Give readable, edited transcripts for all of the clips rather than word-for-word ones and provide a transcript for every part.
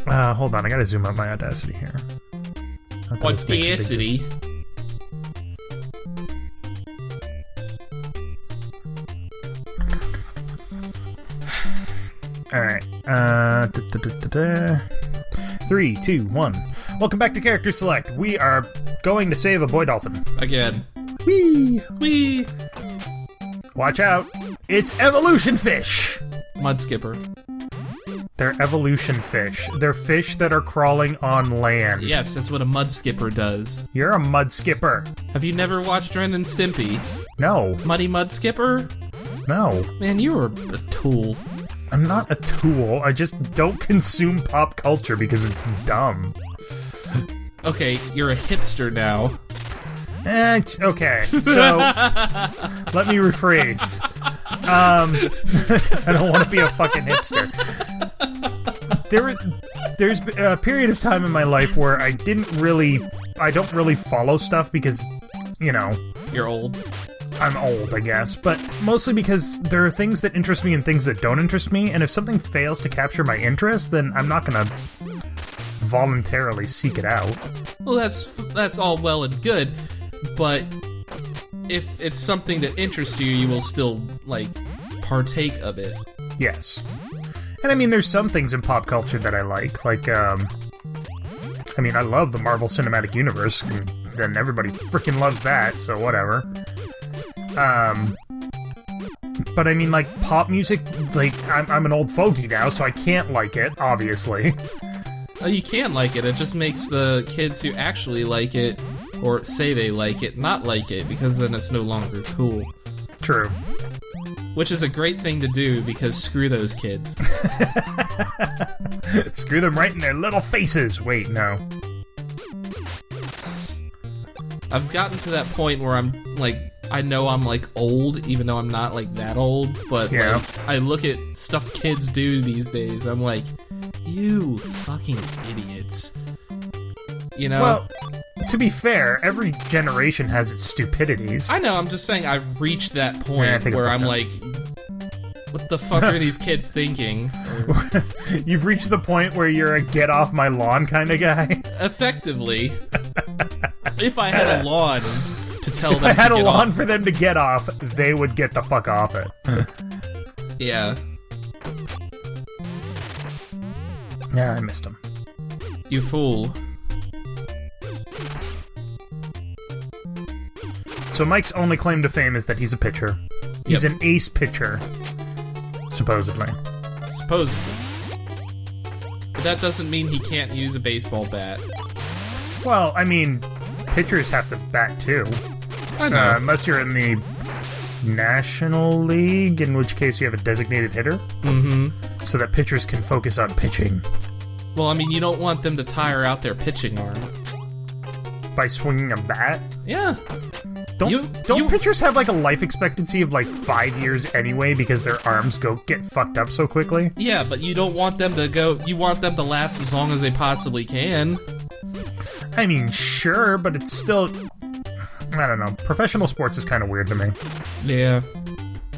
Hold on, I gotta zoom up my Audacity here. Audacity? Alright, 3, 2, 1. Welcome back to Character Select. We are going to save a boy dolphin. Again. Whee! Whee! Watch out! It's evolution fish! Mud skipper. They're evolution fish. They're fish that are crawling on land. Yes, that's what a mud skipper does. You're a mud skipper. Have you never watched Ren and Stimpy? No. Muddy Mud Skipper? No. Man, you were a tool. I'm not a tool. I just don't consume pop culture because it's dumb. Okay, you're a hipster now. Okay, so let me rephrase. I don't want to be a fucking hipster. There's a period of time in my life where I don't really follow stuff because, you know, You're old. I'm old, I guess, but mostly because there are things that interest me and things that don't interest me, and if something fails to capture my interest, then I'm not gonna voluntarily seek it out. Well, that's all well and good, but if it's something that interests you, you will still, like, partake of it. Yes. And I mean, there's some things in pop culture that I like I love the Marvel Cinematic Universe, and then everybody freaking loves that, so whatever. But I mean, like, pop music, like, I'm an old fogey now, so I can't like it, obviously. You can like it, it just makes the kids who actually like it, or say they like it, not like it, because then it's no longer cool. True. Which is a great thing to do, because screw those kids. Screw them right in their little faces! Wait, no. I've gotten to that point where I'm, like, I know I'm, like, old, even though I'm not, like, that old, but, yeah. Like, I look at stuff kids do these days, I'm like, you fucking idiots. You know? Well, to be fair, every generation has its stupidities. I know, I'm just saying I've reached that point where I'm like, what the fuck are these kids thinking? You've reached the point where you're a get off my lawn kind of guy? Effectively. If I had a lawn to tell them to get off. If I had a lawn for them to get off, they would get the fuck off it. Yeah. Yeah, I missed him. You fool. So Mike's only claim to fame is that he's a pitcher. He's an ace pitcher. Supposedly. Supposedly. But that doesn't mean he can't use a baseball bat. Well, I mean, pitchers have to bat too. I know. Unless you're in the National League, in which case you have a designated hitter. Mm-hmm. So that pitchers can focus on pitching. Well, I mean, you don't want them to tire out their pitching arm. By swinging a bat? Yeah. Don't pitchers have, like, a life expectancy of, like, 5 years anyway because their arms get fucked up so quickly? Yeah, but you don't want them to you want them to last as long as they possibly can. I mean, sure, but it's still... I don't know. Professional sports is kind of weird to me. Yeah.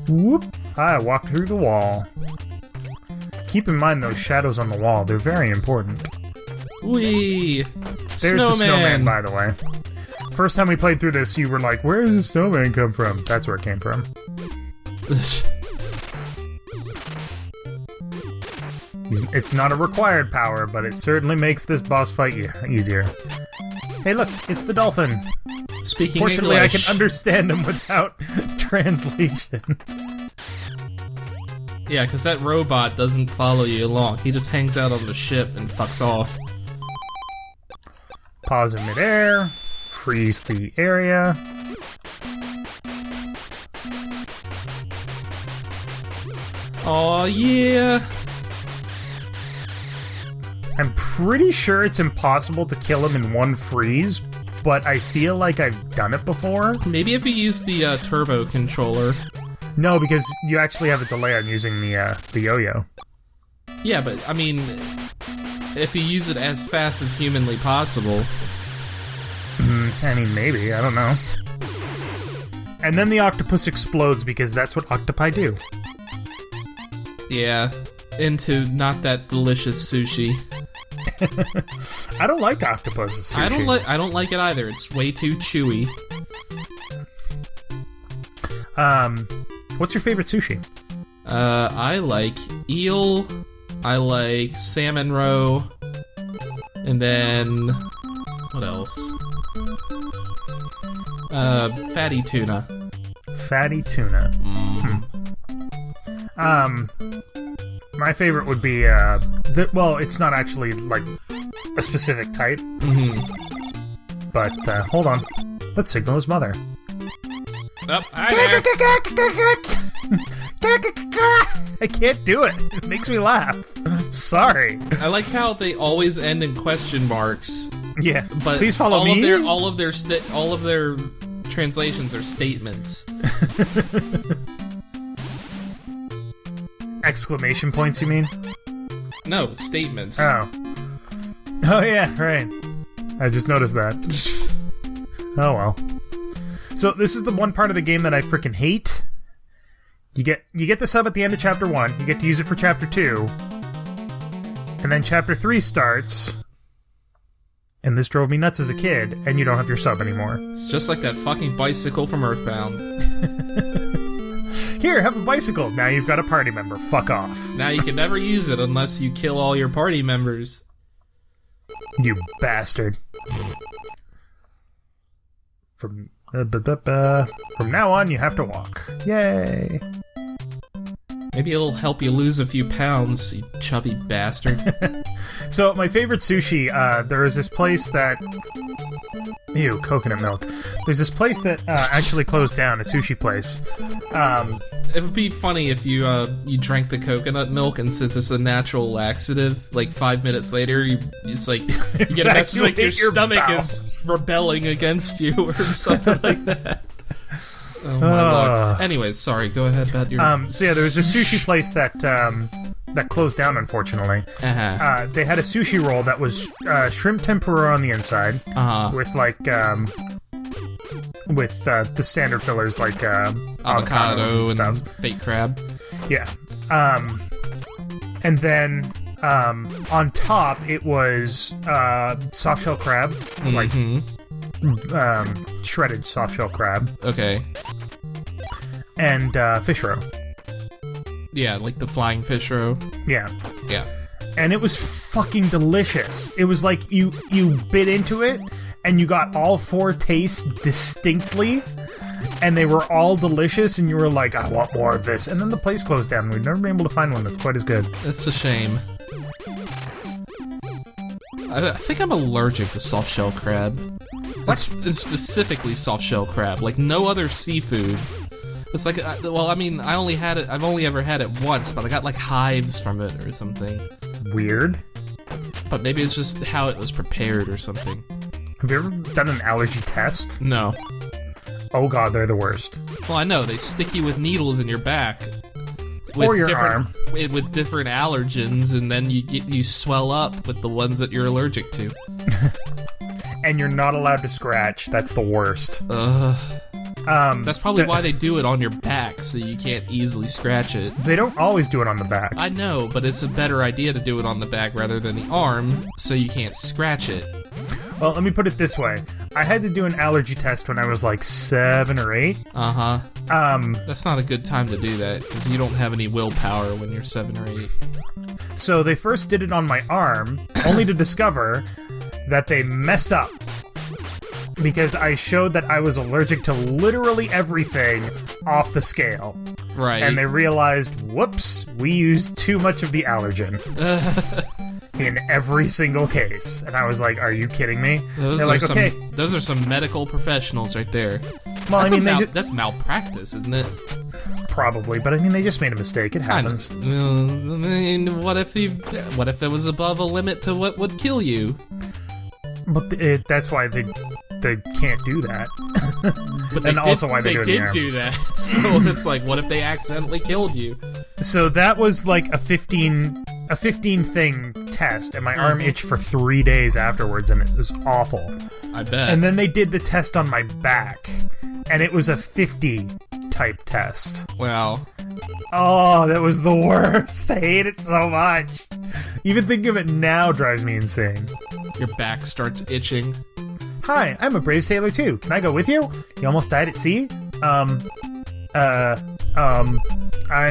Whoop. I walked through the wall. Keep in mind those shadows on the wall. They're very important. Whee! There's the snowman, by the way. First time we played through this, you were like, where does the snowman come from? That's where it came from. It's not a required power, but it certainly makes this boss fight easier. Hey look, it's the dolphin! Speaking Fortunately, English. I can understand him without translation. Yeah, because that robot doesn't follow you along. He just hangs out on the ship and fucks off. Pause in midair. Freeze the area. Aw, yeah! I'm pretty sure it's impossible to kill him in one freeze, but I feel like I've done it before. Maybe if you use the turbo controller. No, because you actually have a delay on using the yo-yo. Yeah, but, I mean, if you use it as fast as humanly possible... I mean, maybe. I don't know. And then the octopus explodes because that's what octopi do. Yeah. into not that delicious sushi. I don't like octopus as sushi. I don't like it either. It's way too chewy. What's your favorite sushi? I like eel. I like salmon roe. And then what else? Fatty tuna. Fatty tuna. My favorite would be well, it's not actually like a specific type. But hold on, let's signal his mother. Oh, hi there. I can't do it. It makes me laugh. Sorry. I like how they always end in question marks. Yeah, but please follow me. All of their translations are statements. Exclamation points, you mean? No, statements. Oh yeah, right. I just noticed that. Oh well. So this is the one part of the game that I freaking hate. You get the sub at the end of Chapter 1, you get to use it for Chapter 2, and then Chapter 3 starts, and this drove me nuts as a kid, and you don't have your sub anymore. It's just like that fucking bicycle from Earthbound. Here, have a bicycle. Now you've got a party member. Fuck off. Now you can never use it unless you kill all your party members. You bastard. From now on, you have to walk. Yay! Maybe it'll help you lose a few pounds, you chubby bastard. So, my favorite sushi, there is this place that... Ew, coconut milk. There's this place that actually closed down, a sushi place. It would be funny if you drank the coconut milk, and since it's a natural laxative, like 5 minutes later, you get a message like your stomach is rebelling against you or something like that. Oh my lord. Anyways, sorry, go ahead about your... So yeah, there was a sushi place that closed down, unfortunately. They had a sushi roll that was shrimp tempura on the inside, with like the standard fillers like avocado and stuff, fake crab. Yeah. And then on top it was soft shell crab, like shredded soft shell crab. Okay. And fish roe. Yeah, like the flying fish roe. Yeah. Yeah. And it was fucking delicious. It was like you bit into it and you got all four tastes distinctly, and they were all delicious, and you were like, I want more of this. And then the place closed down, and we've never been able to find one that's quite as good. It's a shame. I think I'm allergic to soft shell crab. What? It's specifically soft shell crab, like no other seafood. It's like, well, I mean, I've only ever had it once, but I got like hives from it or something. Weird. But maybe it's just how it was prepared or something. Have you ever done an allergy test? No. Oh god, they're the worst. Well, I know, they stick you with needles in your back. Or your arm. With different allergens, and then you swell up with the ones that you're allergic to. And you're not allowed to scratch. That's the worst. That's probably why they do it on your back, so you can't easily scratch it. They don't always do it on the back. I know, but it's a better idea to do it on the back rather than the arm, so you can't scratch it. Well, let me put it this way. I had to do an allergy test when I was like 7 or 8. Uh-huh. That's not a good time to do that, because you don't have any willpower when you're 7 or 8. So they first did it on my arm, only to discover that they messed up. Because I showed that I was allergic to literally everything off the scale. Right. And they realized, whoops, we used too much of the allergen. In every single case. And I was like, are you kidding me? They're like, okay. Those are some medical professionals right there. Well, I mean, that's malpractice, isn't it? Probably, but I mean, they just made a mistake. It happens. I mean, what if there was above a limit to what would kill you? But that's why they can't do that. But and also why they did do that. So it's like, what if they accidentally killed you? So that was like a 15 thing test, and my arm itched for 3 days afterwards, and it was awful. I bet. And then they did the test on my back, and it was a 50 type test. Wow. Oh, that was the worst. I hate it so much. Even thinking of it now drives me insane. Your back starts itching. Hi, I'm a brave sailor too. Can I go with you? You almost died at sea? I'm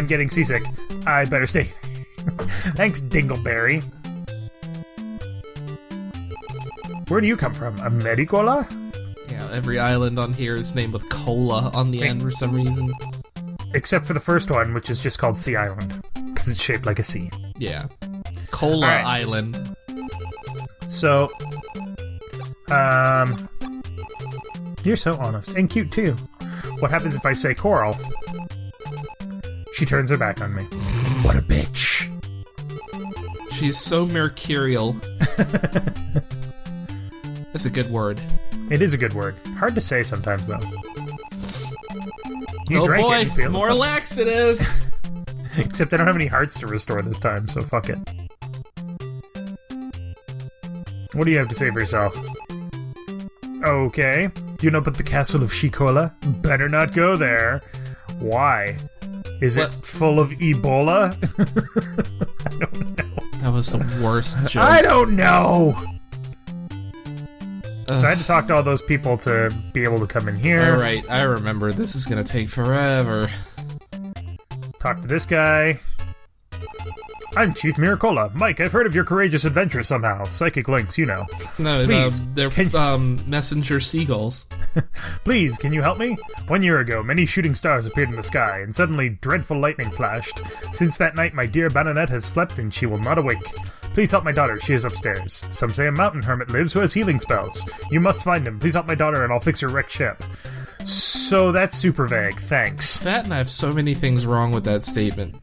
getting seasick. I'd better stay. Thanks, Dingleberry. Where do you come from? Americola? Yeah, every island on here is named with cola on the end for some reason. Except for the first one, which is just called Sea Island. Because it's shaped like a sea. Yeah. Cola Right. Island. So, you're so honest. And cute, too. What happens if I say coral? She turns her back on me. What a bitch. She's so mercurial. That's a good word. It is a good word. Hard to say sometimes, though. You Oh drank boy, it and feel more it. laxative! Except I don't have any hearts to restore this time, so fuck it. What do you have to say for yourself? Okay. Do you know about the castle of Shikola? Better not go there. Why? Is it full of Ebola? I don't know. That was the worst joke. I don't know! Ugh. So I had to talk to all those people to be able to come in here. Alright, I remember. This is gonna take forever. Talk to this guy. I'm Chief Miracola. Mike, I've heard of your courageous adventure somehow. Psychic links, you know. No, Please, they're messenger seagulls. Please, can you help me? 1 year ago, many shooting stars appeared in the sky, and suddenly dreadful lightning flashed. Since that night, my dear Bananette has slept, and she will not awake. Please help my daughter. She is upstairs. Some say a mountain hermit lives who has healing spells. You must find him. Please help my daughter, and I'll fix her wrecked ship. So that's super vague. Thanks. That and I have so many things wrong with that statement.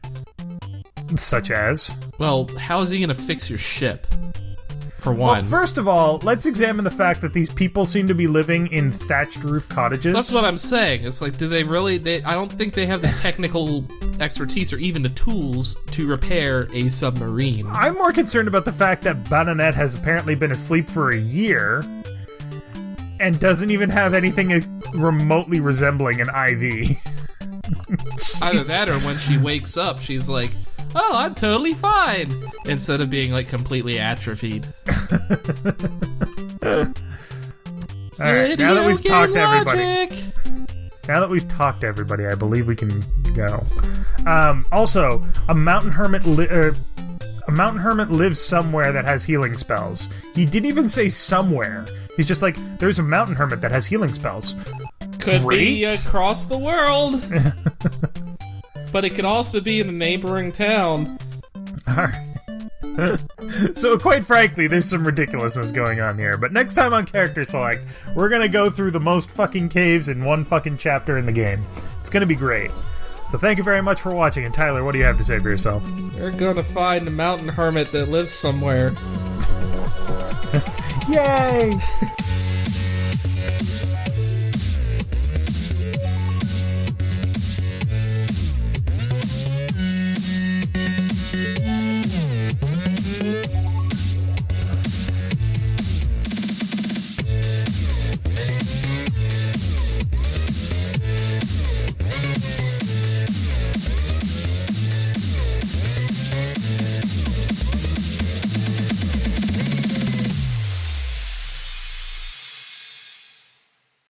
Such as? Well, how is he gonna fix your ship? For Well, one. first of all, let's examine the fact that these people seem to be living in thatched roof cottages. That's what I'm saying. It's like, do they really... I don't think they have the technical expertise or even the tools to repair a submarine. I'm more concerned about the fact that Bananette has apparently been asleep for a year and doesn't even have anything remotely resembling an IV. Either that or when she wakes up, she's like, oh, I'm totally fine! Instead of being, like, completely atrophied. Alright, now that we've talked to everybody... Logic. Now that we've talked to everybody, I believe we can go. Also, a mountain hermit lives somewhere that has healing spells. He didn't even say somewhere. He's just like, there's a mountain hermit that has healing spells. Could be Great. across the world. But it could also be in a neighboring town. Alright. So, quite frankly, there's some ridiculousness going on here. But next time on Character Select, we're gonna go through the most fucking caves in one fucking chapter in the game. It's gonna be great. So thank you very much for watching, and Tyler, what do you have to say for yourself? You're gonna find a mountain hermit that lives somewhere. Yay!